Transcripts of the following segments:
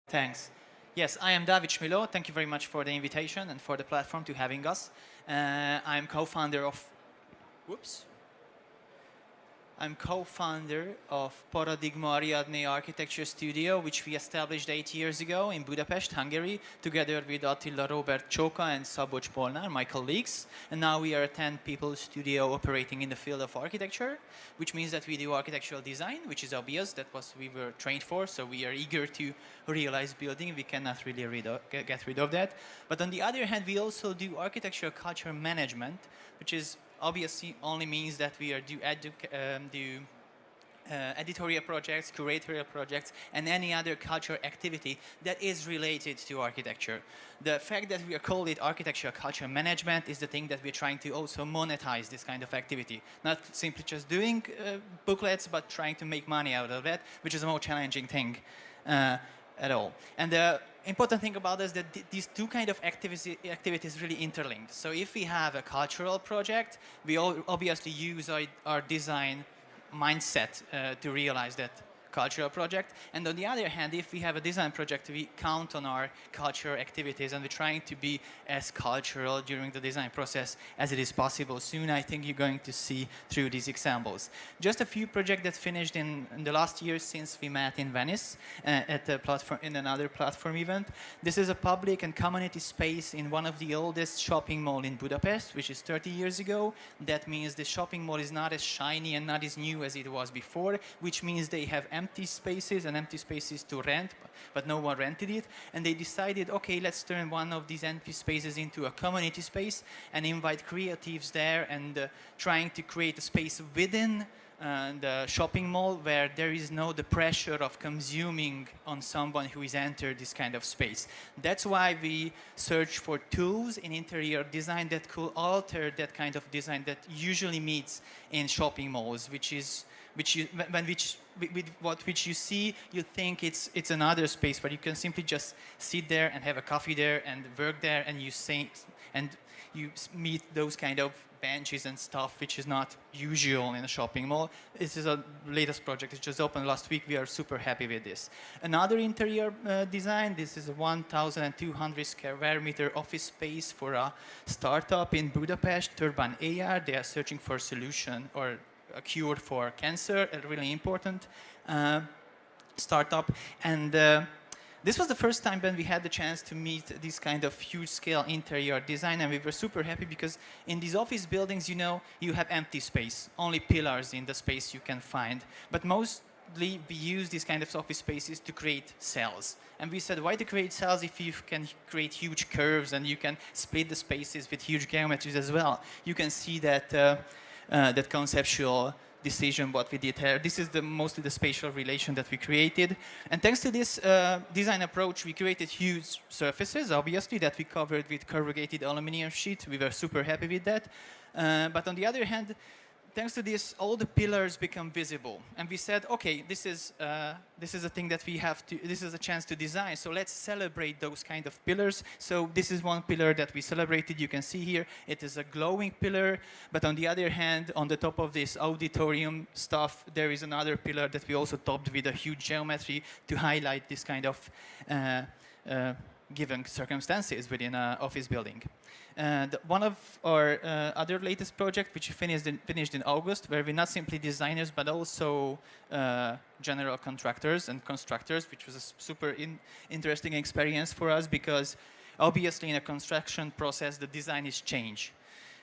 Thanks. Yes, I am Dávid Smiló. Thank you very much for the invitation and for the platform to having us. I'm co-founder of. Whoops. I'm co-founder of Paradigma Ariadne Architecture Studio, which we established 8 years ago in Budapest, Hungary, together with Attila, Robert Csóka, and Szabolcs, Molnár, my colleagues. And now we are a 10-people studio operating in the field of architecture, which means that we do architectural design, which is obvious. That was we were trained for, so we are eager to realize building. We cannot really get rid of that. But on the other hand, we also do architectural culture management, which is obviously only means that we are do editorial projects, curatorial projects, and any other cultural activity that is related to architecture. The fact that we are called it architectural culture management is the thing that we're trying to also monetize this kind of activity. Not simply just doing booklets, but trying to make money out of it, which is a more challenging thing at all. And the important thing about this is that these two kind of activities really interlinked. So if we have a cultural project, we obviously use our design mindset to realize that cultural project. And on the other hand, if we have a design project, we count on our cultural activities and we're trying to be as cultural during the design process as it is possible. Soon, I think you're going to see through these examples. Just a few projects that finished in the last year since we met in Venice at the platform, in another platform event. This is a public and community space in one of the oldest shopping mall in Budapest, which is 30 years ago. That means the shopping mall is not as shiny and not as new as it was before, which means they have empty spaces to rent, but no one rented it. And they decided, okay, let's turn one of these empty spaces into a community space and invite creatives there and trying to create a space within the shopping mall where there is no the pressure of consuming on someone who is entered this kind of space. That's why we search for tools in interior design that could alter that kind of design that usually meets in shopping malls, which you see, you think it's another space where you can simply just sit there and have a coffee there and work there, and you meet those kind of benches and stuff, which is not usual in a shopping mall. This is a latest project. It just opened last week. We are super happy with this. Another interior design. This is a 1,200 square meter office space for a startup in Budapest, Turban AR. They are searching for a solution or a cure for cancer, a really important startup. And this was the first time when we had the chance to meet this kind of huge scale interior design, and we were super happy because in these office buildings, you have empty space, only pillars in the space you can find. But mostly we use these kind of office spaces to create cells. And we said, why to create cells if you can create huge curves and you can split the spaces with huge geometries as well? You can see that that conceptual decision what we did here. This is mostly the spatial relation that we created. And thanks to this design approach, we created huge surfaces, obviously, that we covered with corrugated aluminum sheet. We were super happy with that. But on the other hand, thanks to this, all the pillars become visible. And we said, okay, this is a thing that we have to, this is a chance to design. So let's celebrate those kind of pillars. So this is one pillar that we celebrated. You can see here, it is a glowing pillar. But on the other hand, on the top of this auditorium stuff, there is another pillar that we also topped with a huge geometry to highlight this kind of given circumstances within an office building. One of our other latest project, which finished in August, where we're not simply designers, but also general contractors and constructors, which was a super interesting experience for us because obviously in a construction process, the design is change.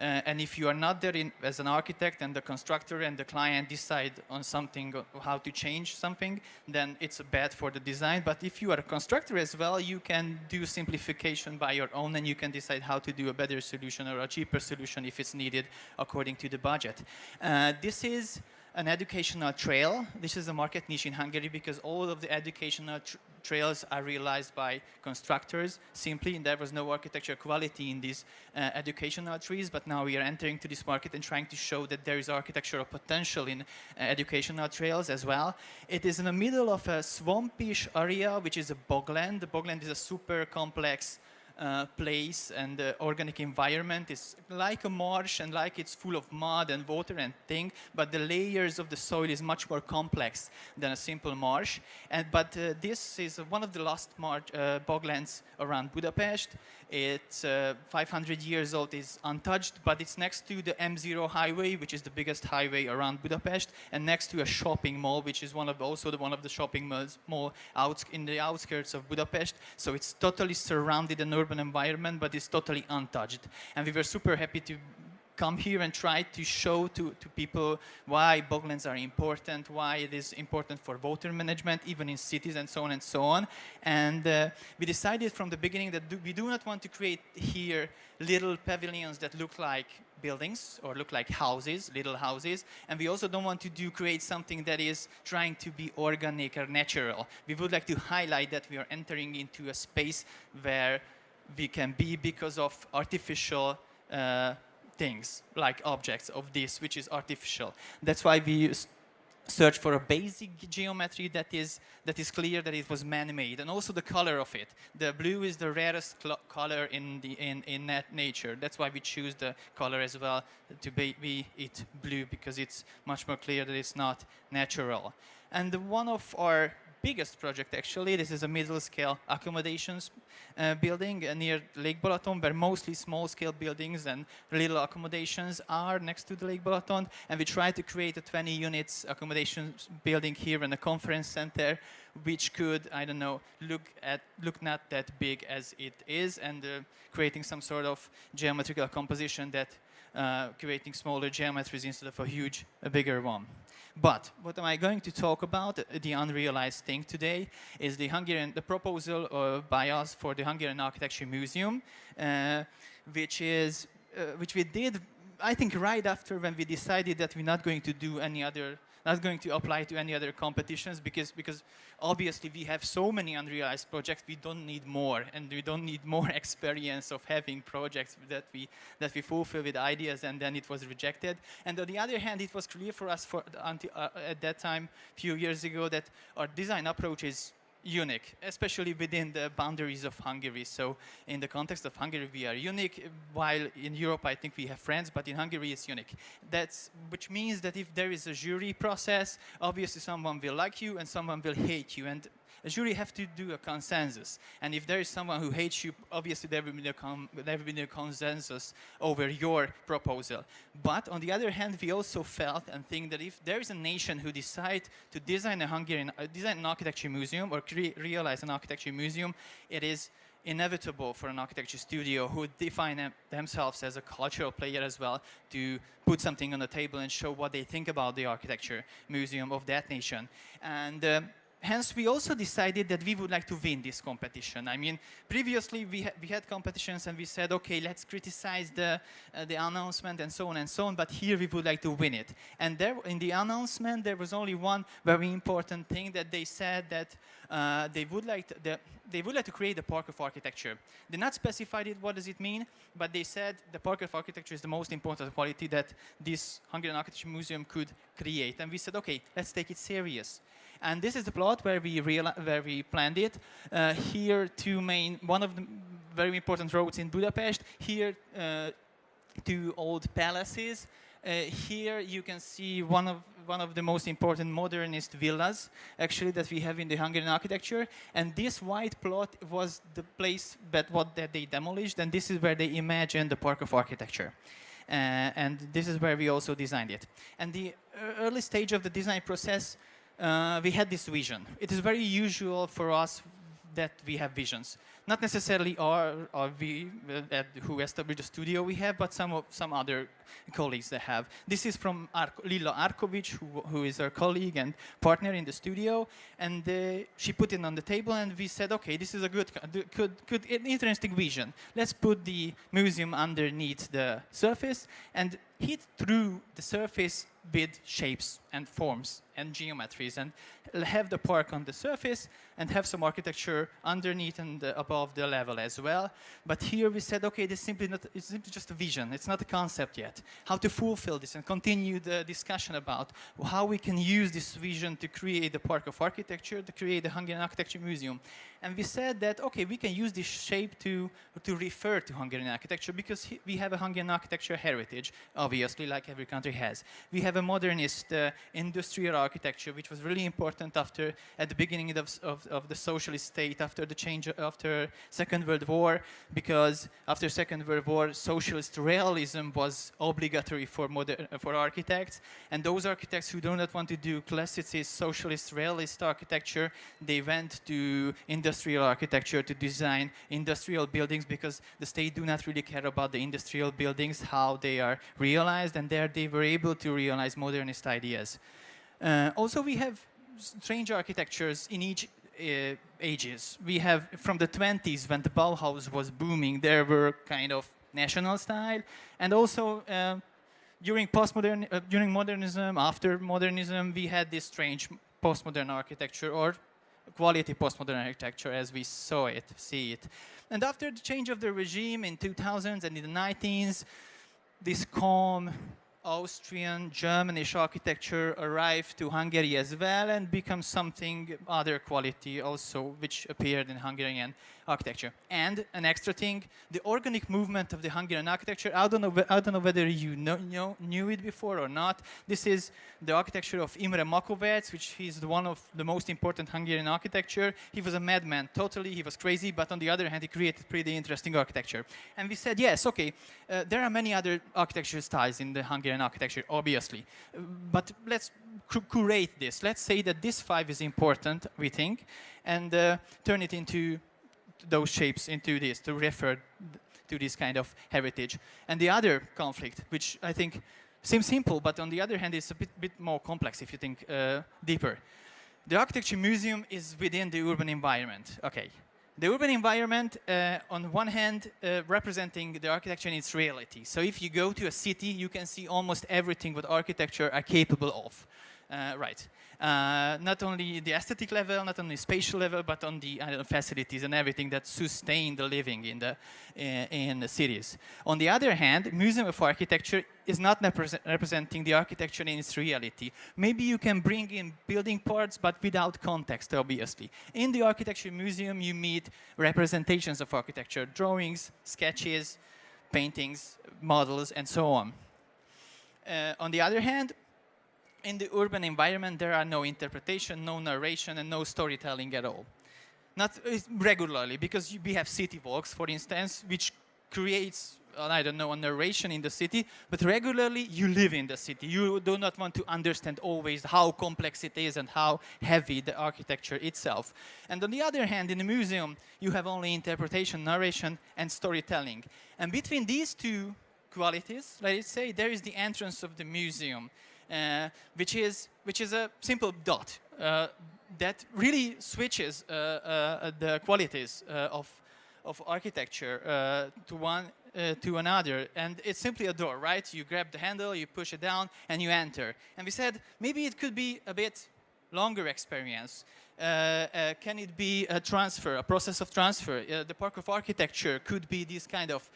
And if you are not there as an architect and the constructor and the client decide on something, how to change something, then it's bad for the design. But if you are a constructor as well, you can do simplification by your own and you can decide how to do a better solution or a cheaper solution if it's needed according to the budget. This is an educational trail. This is a market niche in Hungary because all of the educational trails are realized by constructors simply, and there was no architecture quality in these educational trees, but now we are entering to this market and trying to show that there is architectural potential in educational trails as well. It is in the middle of a swampish area, which is a bogland. The bogland is a super complex place and the organic environment is like a marsh and like it's full of mud and water and thing, but the layers of the soil is much more complex than a simple marsh. But this is one of the last boglands around Budapest. It's 500 years old, is untouched, but it's next to the M0 highway, which is the biggest highway around Budapest, and next to a shopping mall, which is one of the shopping malls in the outskirts of Budapest. So it's totally surrounded an urban environment, but it's totally untouched. And we were super happy to come here and try to show to people why boglands are important, why it is important for water management, even in cities and so on and so on. And we decided from the beginning that we do not want to create here little pavilions that look like buildings or look like houses, little houses. And we also don't want to create something that is trying to be organic or natural. We would like to highlight that we are entering into a space where we can be because of artificial things, like objects of this, which is artificial. That's why we search for a basic geometry that is clear that it was man-made, and also the color of it. The blue is the rarest color in nature. That's why we choose the color as well to be it blue, because it's much more clear that it's not natural. And one of our biggest project, actually, this is a middle-scale accommodations building near Lake Balaton, where mostly small-scale buildings and little accommodations are next to the Lake Balaton. And we try to create a 20 units accommodations building here in a conference center, which could, I don't know, look not that big as it is, and creating some sort of geometrical composition that creating smaller geometries instead of a bigger one. But what am I going to talk about? The unrealized thing today is the proposal by us for the Hungarian Architecture Museum, which we did, I think, right after when we decided that we're not going to apply to any other competitions, because obviously we have so many unrealized projects, we don't need more, and we don't need more experience of having projects that we fulfill with ideas, and then it was rejected. And on the other hand, it was clear for us at that time, a few years ago, that our design approach is unique, especially within the boundaries of Hungary. So in the context of Hungary, we are unique, while in Europe, I think we have friends, but in Hungary, it's unique. Which means that if there is a jury process, obviously someone will like you and someone will hate you. And a jury have to do a consensus. And if there is someone who hates you, obviously there will be no consensus over your proposal. But on the other hand, we also felt and think that if there is a nation who decide to design an architecture museum or realize an architecture museum, it is inevitable for an architecture studio who define themselves as a cultural player as well to put something on the table and show what they think about the architecture museum of that nation. And hence, we also decided that we would like to win this competition. I mean, previously we had competitions and we said, okay, let's criticize the announcement and so on, but here we would like to win it. And there, in the announcement, there was only one very important thing, that they said that they would like to create a park of architecture. They not specified it, what does it mean, but they said the park of architecture is the most important quality that this Hungarian Architecture Museum could create. And we said, okay, let's take it serious. And this is the plot where we planned it. Here, one of the very important roads in Budapest. Here, two old palaces. Here you can see one of the most important modernist villas, actually, that we have in the Hungarian architecture. And this white plot was the place that they demolished, and this is where they imagined the park of architecture. And this is where we also designed it. And the early stage of the design process, we had this vision. It is very usual for us that we have visions. Not necessarily who established the studio we have, but some other colleagues that have. This is from Lila Arkovic, who is our colleague and partner in the studio, and she put it on the table, and we said, okay, this is a good interesting vision. Let's put the museum underneath the surface and hit through the surface with shapes and forms and geometries, and have the park on the surface and have some architecture underneath and above the level as well. But here we said, okay, this is simply not, it's simply just a vision. It's not a concept yet. How to fulfill this and continue the discussion about how we can use this vision to create the park of architecture, to create the Hungarian Architecture Museum. And we said that, okay, we can use this shape to refer to Hungarian architecture because we have a Hungarian architecture heritage, obviously, like every country has. We have a modernist industrial architecture, which was really important at the beginning of the socialist state, after the change, after Second World War, because after Second World War, socialist realism was obligatory for architects, and those architects who do not want to do classicist, socialist, realist architecture, they went to industrial architecture to design industrial buildings because the state do not really care about the industrial buildings, how they are realized, and there they were able to realize modernist ideas. Also, we have strange architectures in each ages. We have from the 20s, when the Bauhaus was booming, there were kind of national style, and also during modernism, after modernism, we had this strange postmodern architecture, or quality postmodern architecture as we see it. And after the change of the regime in 2000s and in the 19s, this calm Austrian, Germanish architecture arrived to Hungary as well and become something other quality also, which appeared in Hungarian architecture. And an extra thing, the organic movement of the Hungarian architecture, I don't know whether you knew it before or not. This is the architecture of Imre Makovec, which is one of the most important Hungarian architecture. He was a madman, totally, he was crazy, but on the other hand, he created pretty interesting architecture. And we said, yes, okay, there are many other architecture styles in the Hungarian architecture, obviously, but let's curate this. Let's say that this 5 is important, we think, and turn it into those shapes, into this, to refer to this kind of heritage. And the other conflict, which I think seems simple, but on the other hand is a bit more complex if you think deeper. The Architecture Museum is within the urban environment. Okay. The urban environment, on one hand, representing the architecture in its reality. So if you go to a city, you can see almost everything what architecture are capable of. Right. Not only the aesthetic level, not only spatial level, but on the facilities and everything that sustain the living in the cities. On the other hand, Museum of Architecture is not representing the architecture in its reality. Maybe you can bring in building parts, but without context, obviously. In the Architecture Museum, you meet representations of architecture, drawings, sketches, paintings, models, and so on. On the other hand, in the urban environment, there are no interpretation, no narration, and no storytelling at all. Not regularly, because we have city walks, for instance, which creates, I don't know, a narration in the city, but regularly you live in the city. You do not want to understand always how complex it is and how heavy the architecture itself. And on the other hand, in the museum, you have only interpretation, narration, and storytelling. And between these two qualities, let's say, there is the entrance of the museum. Which is a simple dot that really switches the qualities of architecture to another, and it's simply a door, right? You grab the handle, you push it down, and you enter. And we said maybe it could be a bit longer experience. Can it be a transfer, a process of transfer? The Park of Architecture could be this kind of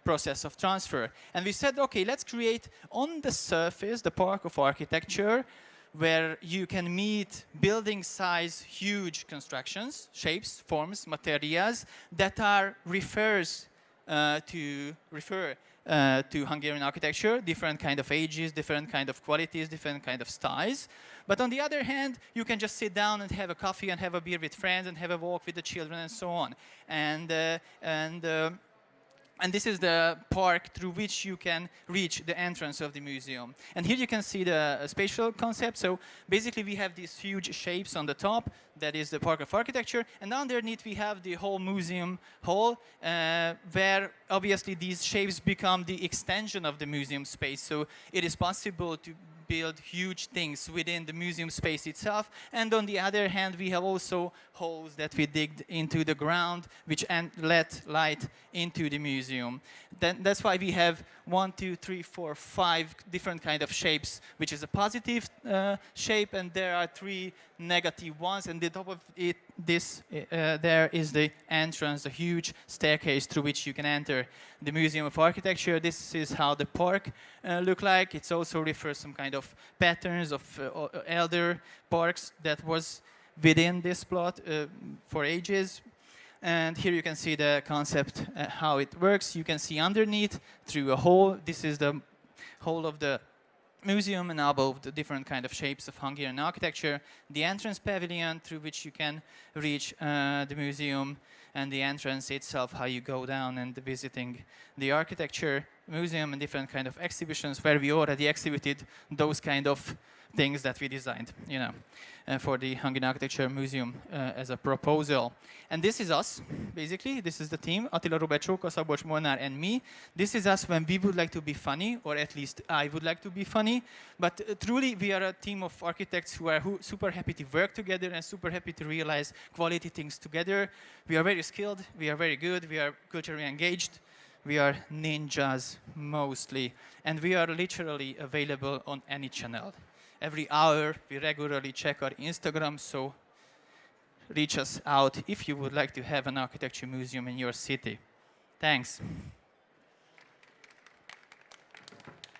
process of transfer. And we said, okay, let's create on the surface the Park of Architecture, where you can meet building size, huge constructions, shapes, forms, materials that are refer to Hungarian architecture, different kind of ages, different kind of qualities, different kind of styles. But on the other hand, you can just sit down and have a coffee and have a beer with friends and have a walk with the children and so on. And this is the park through which you can reach the entrance of the museum. And here you can see the spatial concept. So basically we have these huge shapes on the top. That is the Park of Architecture. And underneath we have the whole museum hall, where obviously these shapes become the extension of the museum space. So it is possible to build huge things within the museum space itself. And on the other hand, we have also holes that we digged into the ground, which let light into the museum. That's why we have 1, 2, 3, 4, 5 different kind of shapes, which is a positive shape, and there are 3 negative ones. And the top of it, there is the entrance, the huge staircase through which you can enter the Museum of Architecture. This is how the park look like. It also refers some kind of patterns of elder parks that was within this plot for ages. And here you can see the concept, how it works. You can see underneath through a hole. This is the hole of the museum, and above the different kind of shapes of Hungarian architecture. The entrance pavilion through which you can reach the museum, and the entrance itself, how you go down and visiting the architecture museum and different kind of exhibitions where we already exhibited those kind of things that we designed, for the Hungarian Architecture Museum as a proposal. And this is us, basically. This is the team, Attila, Robert, Csóka, Szabolcs, Molnár, and me. This is us when we would like to be funny, or at least I would like to be funny. But truly, we are a team of architects who are super happy to work together and super happy to realize quality things together. We are very skilled, we are very good, we are culturally engaged. We are ninjas, mostly. And we are literally available on any channel. Every hour, we regularly check our Instagram, so reach us out if you would like to have an architecture museum in your city. Thanks.